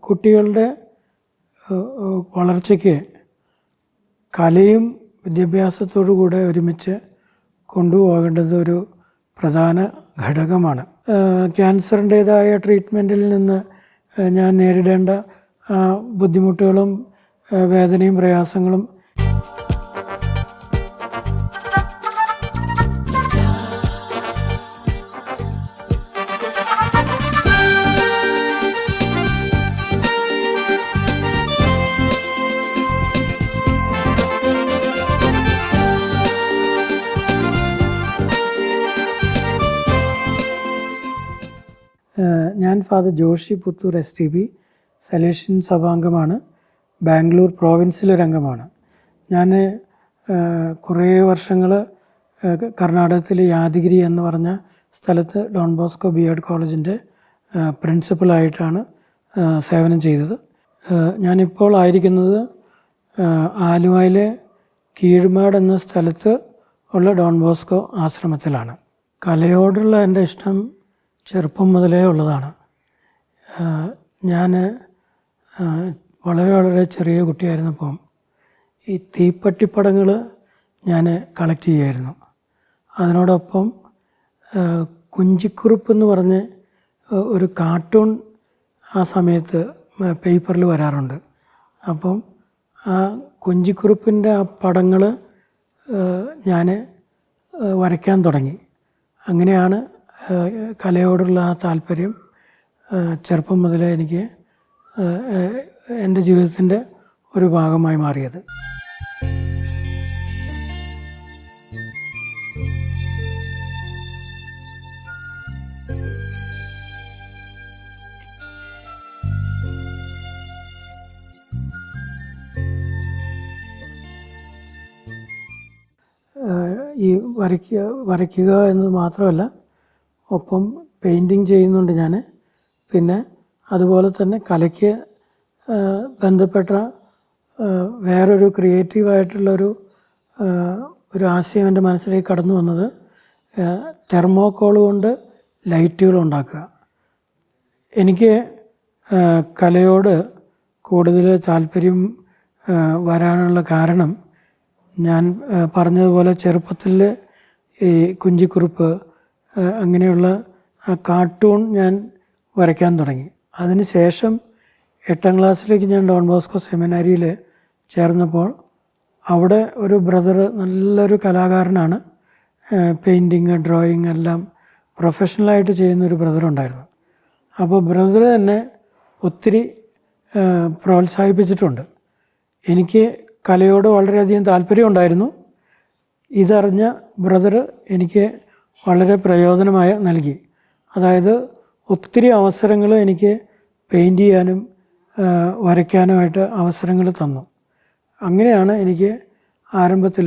കുട്ടികളുടെ വളർച്ചയ്ക്ക് കലയും വിദ്യാഭ്യാസത്തോടു കൂടെ ഒരുമിച്ച് കൊണ്ടുപോകേണ്ടത് ഒരു പ്രധാന ഘടകമാണ്. ക്യാൻസറിൻ്റേതായ ട്രീറ്റ്മെൻറ്റിൽ നിന്ന് ഞാൻ നേരിടേണ്ട ബുദ്ധിമുട്ടുകളും വേദനയും പ്രയാസങ്ങളും ഞാൻ father Joshi Puthur STB Salesian സഭാംഗമാണ്. ബാംഗ്ലൂർ പ്രോവിൻസിലൊരംഗമാണ്. ഞാൻ കുറേ വർഷങ്ങൾ കർണാടകത്തിലെ യാദഗിരി എന്ന് പറഞ്ഞ സ്ഥലത്ത് ഡോൺ ബോസ്കോ BEd കോളേജിൻ്റെ പ്രിൻസിപ്പലായിട്ടാണ് സേവനം ചെയ്തത്. ഞാനിപ്പോൾ ആയിരിക്കുന്നത് ആലുവയിലെ കീഴ്മാട് എന്ന സ്ഥലത്ത് ഉള്ള ഡോൺ ബോസ്കോ ആശ്രമത്തിലാണ്. കലയോടുള്ള എൻ്റെ ഇഷ്ടം ചെറുപ്പം മുതലേ ഉള്ളതാണ്. ഞാൻ വളരെ ചെറിയ കുട്ടിയായിരുന്നപ്പം ഈ തീപ്പട്ടിപ്പടങ്ങൾ ഞാൻ കളക്ട് ചെയ്യുമായിരുന്നു. അതിനോടൊപ്പം കുഞ്ചിക്കുറുപ്പ് എന്ന് പറഞ്ഞ് ഒരു കാർട്ടൂൺ ആ സമയത്ത് പേപ്പറിൽ വരാറുണ്ട്. അപ്പം ആ കുഞ്ചിക്കുറുപ്പിൻ്റെ ആ പടങ്ങൾ ഞാൻ വരയ്ക്കാൻ തുടങ്ങി. അങ്ങനെയാണ് കലയോടുള്ള ആ താല്പര്യം ചെറുപ്പം മുതലേ എനിക്ക് എൻ്റെ ജീവിതത്തിൻ്റെ ഒരു ഭാഗമായി മാറിയത്. ഈ വരയ്ക്കുക എന്നത് മാത്രമല്ല, ഒപ്പം പെയിൻറ്റിങ് ചെയ്യുന്നുണ്ട് ഞാൻ. പിന്നെ അതുപോലെ തന്നെ കലയ്ക്ക് ബന്ധപ്പെട്ട വേറൊരു ക്രിയേറ്റീവായിട്ടുള്ളൊരു ആശയം എൻ്റെ മനസ്സിലേക്ക് കടന്നു വന്നത് തെർമോക്കോൾ കൊണ്ട് ലൈറ്റുകൾ ഉണ്ടാക്കുക. എനിക്ക് കലയോട് കൂടുതൽ താല്പര്യം വരാനുള്ള കാരണം ഞാൻ പറഞ്ഞതുപോലെ ചെറുപ്പത്തിൽ ഈ കുഞ്ചിക്കുറുപ്പ് അങ്ങനെയുള്ള കാർട്ടൂൺ ഞാൻ വരയ്ക്കാൻ തുടങ്ങി. അതിന് ശേഷം 8ാം ക്ലാസ്സിലേക്ക് ഞാൻ ഡോൺ ബോസ്കോ സെമിനാരിയിൽ ചേർന്നപ്പോൾ അവിടെ ഒരു ബ്രദർ, നല്ലൊരു കലാകാരനാണ്, പെയിൻറ്റിങ് ഡ്രോയിങ് എല്ലാം പ്രൊഫഷണലായിട്ട് ചെയ്യുന്നൊരു ബ്രദറുണ്ടായിരുന്നു. അപ്പോൾ ബ്രദർ എന്നെ ഒത്തിരി പ്രോത്സാഹിപ്പിച്ചിട്ടുണ്ട്. എനിക്ക് കലയോട് വളരെയധികം താല്പര്യമുണ്ടായിരുന്നു. ഇതറിഞ്ഞ ബ്രദർ എനിക്ക് വളരെ പ്രയോജനമായി നൽകി. അതായത് ഒത്തിരി അവസരങ്ങൾ എനിക്ക് പെയിൻറ്റ് ചെയ്യാനും വരയ്ക്കാനുമായിട്ട് അവസരങ്ങൾ തന്നു. അങ്ങനെയാണ് എനിക്ക് ആരംഭത്തിൽ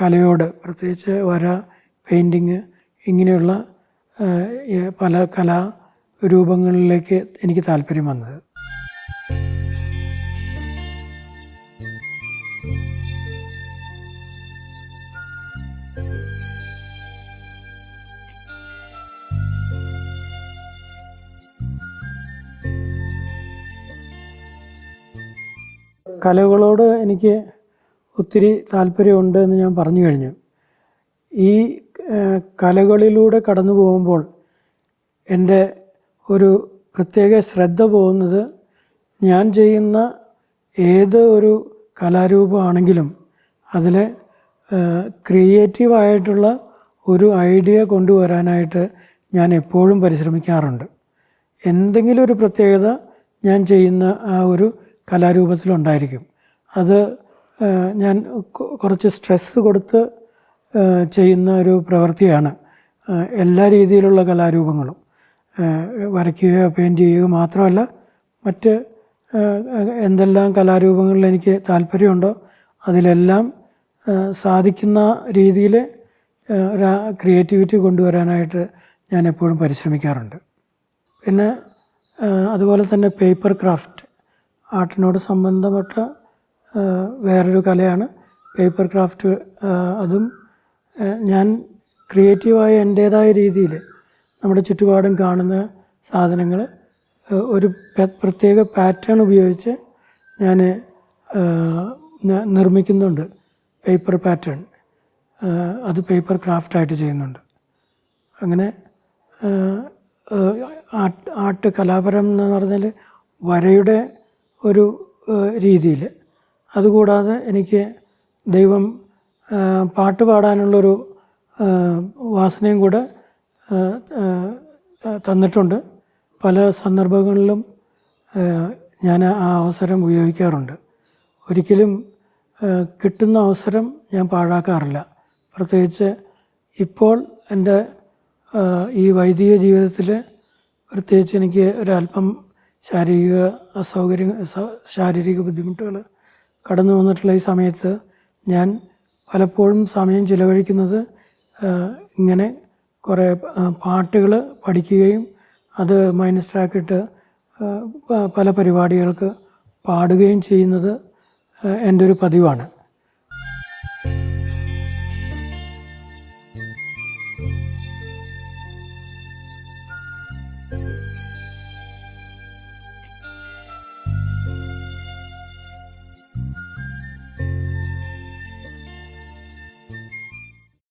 കലയോട്, പ്രത്യേകിച്ച് വര, പെയിൻറ്റിങ് ഇങ്ങനെയുള്ള പല കലാരൂപങ്ങളിലേക്ക് എനിക്ക് താല്പര്യം വന്നത്. കലകളോട് എനിക്ക് ഒത്തിരി താല്പര്യമുണ്ട് എന്ന് ഞാൻ പറഞ്ഞു കഴിഞ്ഞു. ഈ കലകളിലൂടെ കടന്നു പോകുമ്പോൾ എൻ്റെ ഒരു പ്രത്യേക ശ്രദ്ധ പോകുന്നത്, ഞാൻ ചെയ്യുന്ന ഏത് ഒരു കലാരൂപമാണെങ്കിലും അതിൽ ക്രിയേറ്റീവായിട്ടുള്ള ഒരു ഐഡിയ കൊണ്ടുവരാനായിട്ട് ഞാൻ എപ്പോഴും പരിശ്രമിക്കാറുണ്ട്. എന്തെങ്കിലും ഒരു പ്രത്യേകത ഞാൻ ചെയ്യുന്ന ആ ഒരു കലാരൂപത്തിലുണ്ടായിരിക്കും. അത് ഞാൻ കുറച്ച് സ്ട്രെസ്സ് കൊടുത്ത് ചെയ്യുന്ന ഒരു പ്രവൃത്തിയാണ് എല്ലാ രീതിയിലുള്ള കലാരൂപങ്ങളും. വരയ്ക്കുകയോ പെയിൻറ്റ് ചെയ്യുകയോ മാത്രമല്ല, മറ്റ് എന്തെല്ലാം കലാരൂപങ്ങളിൽ എനിക്ക് താല്പര്യമുണ്ടോ അതിലെല്ലാം സാധിക്കുന്ന രീതിയിൽ ക്രിയേറ്റിവിറ്റി കൊണ്ടുവരാനായിട്ട് ഞാൻ എപ്പോഴും പരിശ്രമിക്കാറുണ്ട്. പിന്നെ അതുപോലെ തന്നെ പേപ്പർ ക്രാഫ്റ്റ്, ആർട്ടിനോട് സംബന്ധപ്പെട്ട വേറൊരു കലയാണ് പേപ്പർ ക്രാഫ്റ്റ്. അതും ഞാൻ ക്രിയേറ്റീവായ എൻ്റേതായ രീതിയിൽ നമ്മുടെ ചുറ്റുപാടും കാണുന്ന സാധനങ്ങൾ ഒരു പ്രത്യേക പാറ്റേൺ ഉപയോഗിച്ച് ഞാൻ നിർമ്മിക്കുന്നുണ്ട്. പേപ്പർ പാറ്റേൺ, അത് പേപ്പർ ക്രാഫ്റ്റായിട്ട് ചെയ്യുന്നുണ്ട്. അങ്ങനെ ആർട്ട് കലാപരം എന്ന് പറഞ്ഞാൽ വരയുടെ ഒരു രീതിയിൽ. അതുകൂടാതെ എനിക്ക് ദൈവം പാട്ട് പാടാനുള്ളൊരു വാസനയും കൂടെ തന്നിട്ടുണ്ട്. പല സന്ദർഭങ്ങളിലും ഞാൻ ആ അവസരം ഉപയോഗിക്കാറുണ്ട്. ഒരിക്കലും കിട്ടുന്ന അവസരം ഞാൻ പാഴാക്കാറില്ല. പ്രത്യേകിച്ച് ഇപ്പോൾ എൻ്റെ ഈ വൈദിക ജീവിതത്തിൽ പ്രത്യേകിച്ച് എനിക്ക് ഒരല്പം ശാരീരിക ബുദ്ധിമുട്ടുകൾ കടന്നു വന്നിട്ടുള്ള ഈ സമയത്ത് ഞാൻ പലപ്പോഴും സമയം ചിലവഴിക്കുന്നത് ഇങ്ങനെ കുറേ പാട്ടുകൾ പഠിക്കുകയും അത് മൈനസ് ട്രാക്കിട്ട് പല പരിപാടികൾക്ക് പാടുകയും ചെയ്യുന്നത് എൻ്റെ ഒരു പതിവാണ്.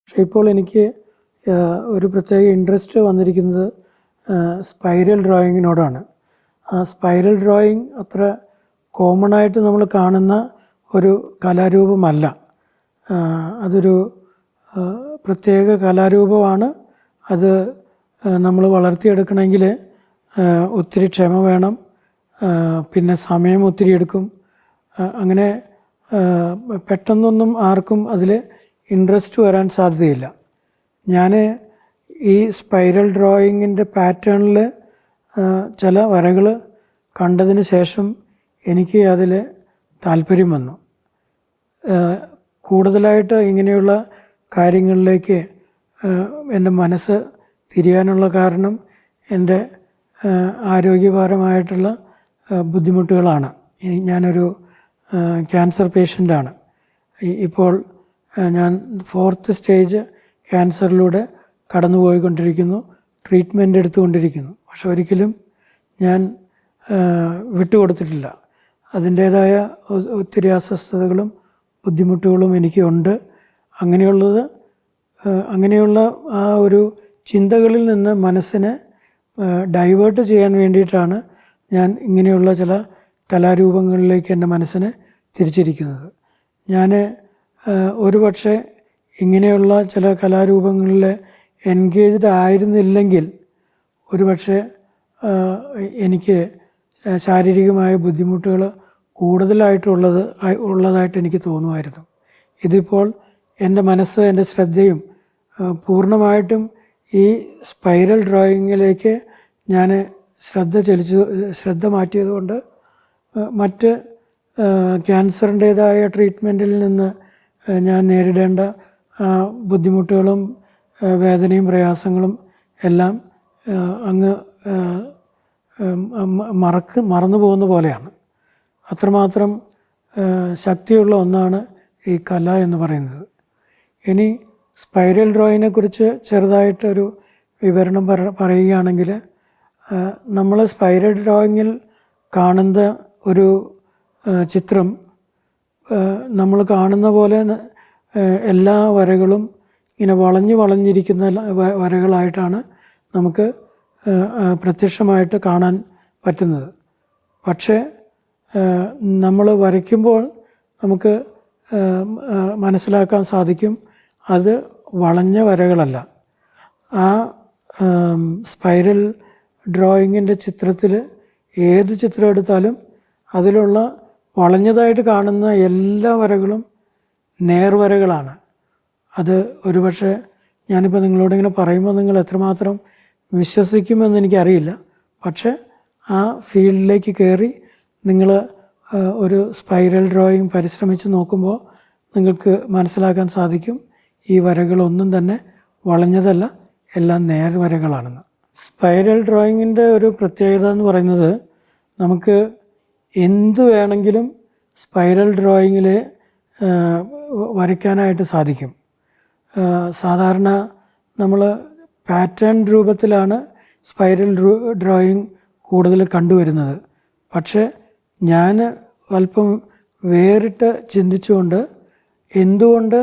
പക്ഷേ ഇപ്പോൾ എനിക്ക് ഒരു പ്രത്യേക ഇൻട്രസ്റ്റ് വന്നിരിക്കുന്നത് സ്പൈറൽ ഡ്രോയിങ്ങിനോടാണ്. ആ സ്പൈറൽ ഡ്രോയിങ് അത്ര കോമണായിട്ട് നമ്മൾ കാണുന്ന ഒരു കലാരൂപമല്ല. അതൊരു പ്രത്യേക കലാരൂപമാണ്. അത് നമ്മൾ വളർത്തിയെടുക്കണമെങ്കിൽ ഒത്തിരി ക്ഷമ വേണം, പിന്നെ സമയം ഒത്തിരി എടുക്കും. അങ്ങനെ പെട്ടെന്നൊന്നും ആർക്കും അതിൽ ഇൻട്രസ്റ്റ് വരാൻ സാധ്യതയില്ല. ഞാൻ ഈ സ്പൈറൽ ഡ്രോയിങ്ങിൻ്റെ പാറ്റേണിൽ ചില വരകൾ കണ്ടതിന് ശേഷം എനിക്ക് അതിൽ താല്പര്യം വന്നു. കൂടുതലായിട്ട് ഇങ്ങനെയുള്ള കാര്യങ്ങളിലേക്ക് എൻ്റെ മനസ്സ് തിരിയാനുള്ള കാരണം എൻ്റെ ആരോഗ്യപരമായിട്ടുള്ള ബുദ്ധിമുട്ടുകളാണ്. ഞാനൊരു ക്യാൻസർ പേഷ്യൻ്റാണ്. ഇപ്പോൾ ഞാൻ 4th സ്റ്റേജ് ക്യാൻസറിലൂടെ കടന്നു പോയിക്കൊണ്ടിരിക്കുന്നു, ട്രീറ്റ്മെൻറ്റ് എടുത്തുകൊണ്ടിരിക്കുന്നു. പക്ഷെ ഒരിക്കലും ഞാൻ വിട്ടുകൊടുത്തിട്ടില്ല. അതിൻ്റേതായ ഒത്തിരി അസ്വസ്ഥതകളും ബുദ്ധിമുട്ടുകളും എനിക്കുണ്ട്. അങ്ങനെയുള്ള ആ ഒരു ചിന്തകളിൽ നിന്ന് മനസ്സിനെ ഡൈവേർട്ട് ചെയ്യാൻ വേണ്ടിയിട്ടാണ് ഞാൻ ഇങ്ങനെയുള്ള ചില കലാരൂപങ്ങളിലേക്ക് എൻ്റെ മനസ്സിനെ തിരിച്ചിരിക്കുന്നത്. ഞാൻ ഒരു പക്ഷേ ഇങ്ങനെയുള്ള ചില കലാരൂപങ്ങളിൽ എൻഗേജ്ഡ് ആയിരുന്നില്ലെങ്കിൽ ഒരു പക്ഷേ എനിക്ക് ശാരീരികമായ ബുദ്ധിമുട്ടുകൾ ഉള്ളതായിട്ട് എനിക്ക് തോന്നുമായിരുന്നു. ഇതിപ്പോൾ എൻ്റെ മനസ്സ്, എൻ്റെ ശ്രദ്ധയും പൂർണ്ണമായിട്ടും ഈ സ്പൈറൽ ഡ്രോയിങ്ങിലേക്ക് ഞാൻ ശ്രദ്ധ മാറ്റിയതുകൊണ്ട് മറ്റ് ക്യാൻസറിൻ്റേതായ ട്രീറ്റ്മെൻറ്റിൽ നിന്ന് ഞാൻ നേരിടേണ്ട ബുദ്ധിമുട്ടുകളും വേദനയും പ്രയാസങ്ങളും എല്ലാം അങ്ങ് മറന്നു പോകുന്ന പോലെയാണ്. അത്രമാത്രം ശക്തിയുള്ള ഒന്നാണ് ഈ കല എന്ന് പറയുന്നത്. ഇനി സ്പൈറൽ ഡ്രോയിങ്ങിനെക്കുറിച്ച് ചെറുതായിട്ടൊരു വിവരണം പറയുകയാണെങ്കിൽ, നമ്മൾ സ്പൈറൽ ഡ്രോയിങ്ങിൽ കാണുന്ന ഒരു ചിത്രം നമ്മൾ കാണുന്ന പോലെ എല്ലാ വരകളും ഇങ്ങനെ വളഞ്ഞിരിക്കുന്ന വരകളായിട്ടാണ് നമുക്ക് പ്രത്യക്ഷമായിട്ട് കാണാൻ പറ്റുന്നത്. പക്ഷേ നമ്മൾ വരയ്ക്കുമ്പോൾ നമുക്ക് മനസ്സിലാക്കാൻ സാധിക്കും അത് വളഞ്ഞ വരകളല്ല. ആ സ്പൈറൽ ഡ്രോയിങ്ങിൻ്റെ ചിത്രത്തിൽ ഏത് ചിത്രം എടുത്താലും അതിലുള്ള വളഞ്ഞതായിട്ട് കാണുന്ന എല്ലാ വരകളും നേർവരകളാണ്. അത് ഒരുപക്ഷെ ഞാനിപ്പോൾ നിങ്ങളോടിങ്ങനെ പറയുമ്പോൾ നിങ്ങൾ എത്രമാത്രം വിശ്വസിക്കുമെന്ന് എനിക്കറിയില്ല. പക്ഷേ ആ ഫീൽഡിലേക്ക് കയറി നിങ്ങൾ ഒരു സ്പൈറൽ ഡ്രോയിങ് പരിശ്രമിച്ച് നോക്കുമ്പോൾ നിങ്ങൾക്ക് മനസ്സിലാക്കാൻ സാധിക്കും ഈ വരകളൊന്നും തന്നെ വളഞ്ഞതല്ല, എല്ലാം നേർവരകളാണെന്ന്. സ്പൈറൽ ഡ്രോയിങ്ങിൻ്റെ ഒരു പ്രത്യേകത എന്ന് പറയുന്നത്, നമുക്ക് എന്ത് വേണമെങ്കിലും സ്പൈറൽ ഡ്രോയിങ്ങിൽ വരയ്ക്കാനായിട്ട് സാധിക്കും. സാധാരണ നമ്മൾ പാറ്റേൺ രൂപത്തിലാണ് സ്പൈറൽ ഡ്രോയിങ് കൂടുതൽ കണ്ടുവരുന്നത്. പക്ഷേ ഞാൻ അല്പം വേറിട്ട് ചിന്തിച്ചുകൊണ്ട് എന്തുകൊണ്ട്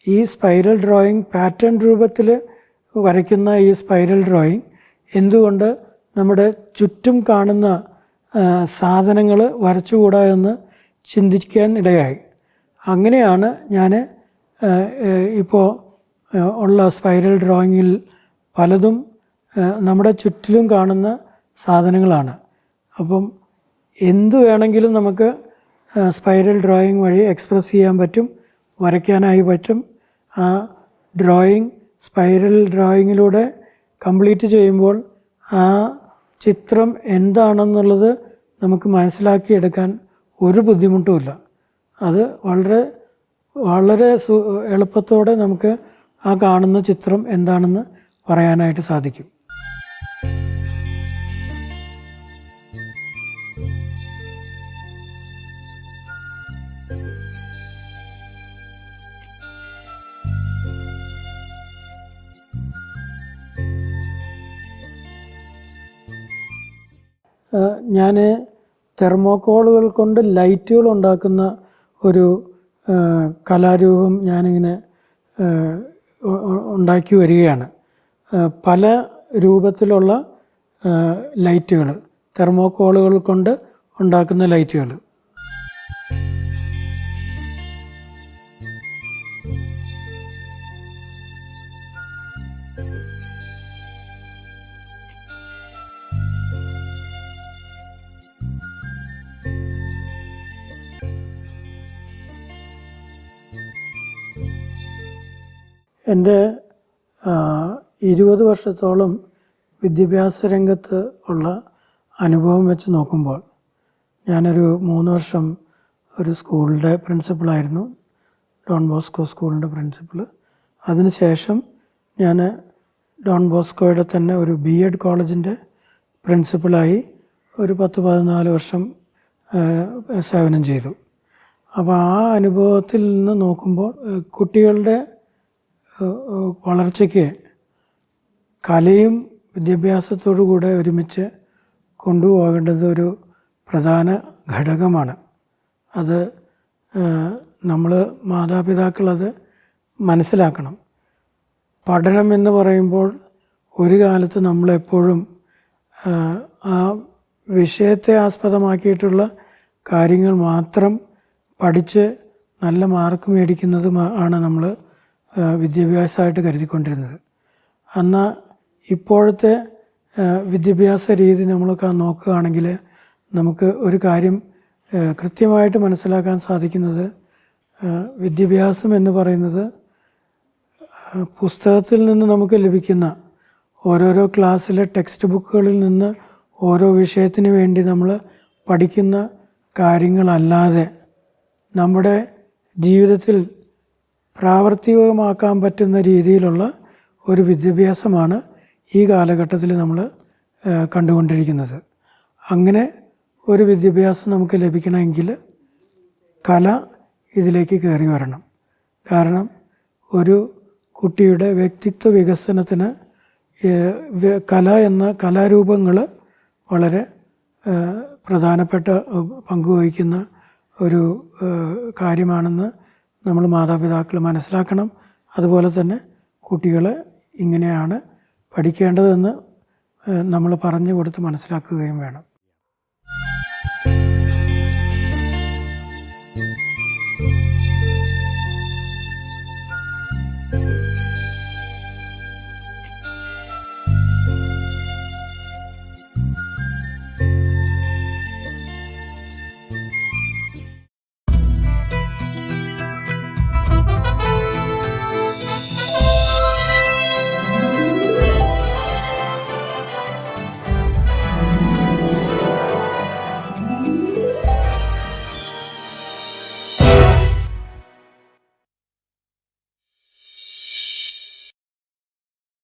ഈ സ്പൈറൽ ഡ്രോയിങ് പാറ്റേൺ രൂപത്തിൽ വരയ്ക്കുന്ന ഈ സ്പൈറൽ ഡ്രോയിങ് എന്തുകൊണ്ട് നമ്മുടെ ചുറ്റും കാണുന്ന സാധനങ്ങൾ വരച്ചുകൂടാ എന്ന് ചിന്തിക്കാൻ ഇടയായി. അങ്ങനെയാണ് ഞാൻ ഇപ്പോൾ ഉള്ള സ്പൈറൽ ഡ്രോയിങ്ങിൽ പലതും നമ്മുടെ ചുറ്റിലും കാണുന്ന സാധനങ്ങളാണ്. അപ്പം എന്തു വേണമെങ്കിലും നമുക്ക് സ്പൈറൽ ഡ്രോയിങ് വഴി എക്സ്പ്രസ് ചെയ്യാൻ പറ്റും, വരയ്ക്കാനായി പറ്റും. ആ ഡ്രോയിങ് സ്പൈറൽ ഡ്രോയിങ്ങിലൂടെ കംപ്ലീറ്റ് ചെയ്യുമ്പോൾ ആ ചിത്രം എന്താണെന്നുള്ളത് നമുക്ക് മനസ്സിലാക്കിയെടുക്കാൻ ഒരു ബുദ്ധിമുട്ടുമില്ല. അത് വളരെ വളരെ എളുപ്പത്തോടെ നമുക്ക് ആ കാണുന്ന ചിത്രം എന്താണെന്ന് പറയാനായിട്ട് സാധിക്കും. ഞാൻ തെർമോക്കോളുകൾ കൊണ്ട് ലൈറ്റുകൾ ഉണ്ടാക്കുന്ന ഒരു കലാരൂപം ഞാനിങ്ങനെ ഉണ്ടാക്കി വരികയാണ്. പല രൂപത്തിലുള്ള ലൈറ്റുകൾ, തെർമോക്കോളുകൾ കൊണ്ട് ഉണ്ടാക്കുന്ന ലൈറ്റുകൾ. എൻ്റെ 20 വർഷത്തോളം വിദ്യാഭ്യാസ രംഗത്ത് ഉള്ള അനുഭവം വെച്ച് നോക്കുമ്പോൾ, ഞാനൊരു 3 വർഷം ഒരു സ്കൂളിൻ്റെ പ്രിൻസിപ്പളായിരുന്നു, ഡോൺ ബോസ്കോ സ്കൂളിൻ്റെ പ്രിൻസിപ്പൾ. അതിനുശേഷം ഞാൻ ഡോൺ ബോസ്കോയുടെ തന്നെ ഒരു B.Ed കോളേജിൻ്റെ പ്രിൻസിപ്പളായി ഒരു 10-14 വർഷം സേവനം ചെയ്തു. അപ്പോൾ ആ അനുഭവത്തിൽ നിന്ന് നോക്കുമ്പോൾ കുട്ടികളുടെ വളർച്ചയ്ക്ക് കലയും വിദ്യാഭ്യാസത്തോടു കൂടെ ഒരുമിച്ച് കൊണ്ടുപോകേണ്ടത് ഒരു പ്രധാന ഘടകമാണ്. അത് നമ്മൾ മാതാപിതാക്കളത് മനസ്സിലാക്കണം. പഠനം എന്ന് പറയുമ്പോൾ ഒരു കാലത്ത് നമ്മളെപ്പോഴും ആ വിഷയത്തെ ആസ്പദമാക്കിയിട്ടുള്ള കാര്യങ്ങൾ മാത്രം പഠിച്ച് നല്ല മാർക്ക് മേടിക്കുന്നതും ആണ് നമ്മൾ വിദ്യാഭ്യാസമായിട്ട് കരുതിക്കൊണ്ടിരുന്നത്. എന്നാൽ ഇപ്പോഴത്തെ വിദ്യാഭ്യാസ രീതി നമ്മളൊക്കെ നോക്കുകയാണെങ്കിൽ നമുക്ക് ഒരു കാര്യം കൃത്യമായിട്ട് മനസ്സിലാക്കാൻ സാധിക്കുന്നത്, വിദ്യാഭ്യാസം എന്ന് പറയുന്നത് പുസ്തകത്തിൽ നിന്ന് നമുക്ക് ലഭിക്കുന്ന ഓരോരോ ക്ലാസ്സിലെ ടെക്സ്റ്റ് ബുക്കുകളിൽ നിന്ന് ഓരോ വിഷയത്തിന് വേണ്ടി നമ്മൾ പഠിക്കുന്ന കാര്യങ്ങളല്ലാതെ നമ്മുടെ ജീവിതത്തിൽ പ്രാവർത്തികമാക്കാൻ പറ്റുന്ന രീതിയിലുള്ള ഒരു വിദ്യാഭ്യാസമാണ് ഈ കാലഘട്ടത്തിൽ നമ്മൾ കണ്ടുകൊണ്ടിരിക്കുന്നത്. അങ്ങനെ ഒരു വിദ്യാഭ്യാസം നമുക്ക് ലഭിക്കണമെങ്കിൽ കല ഇതിലേക്ക് കയറി വരണം. കാരണം ഒരു കുട്ടിയുടെ വ്യക്തിത്വ വികസനത്തിന് കല എന്ന കലാരൂപങ്ങൾ വളരെ പ്രധാനപ്പെട്ട പങ്കുവഹിക്കുന്ന ഒരു കാര്യമാണെന്ന് നമ്മൾ മാതാപിതാക്കൾ മനസ്സിലാക്കണം. അതുപോലെ തന്നെ കുട്ടികളെ ഇങ്ങനെയാണ് പഠിക്കേണ്ടതെന്ന് നമ്മൾ പറഞ്ഞു കൊടുത്ത് മനസ്സിലാക്കുകയും വേണം.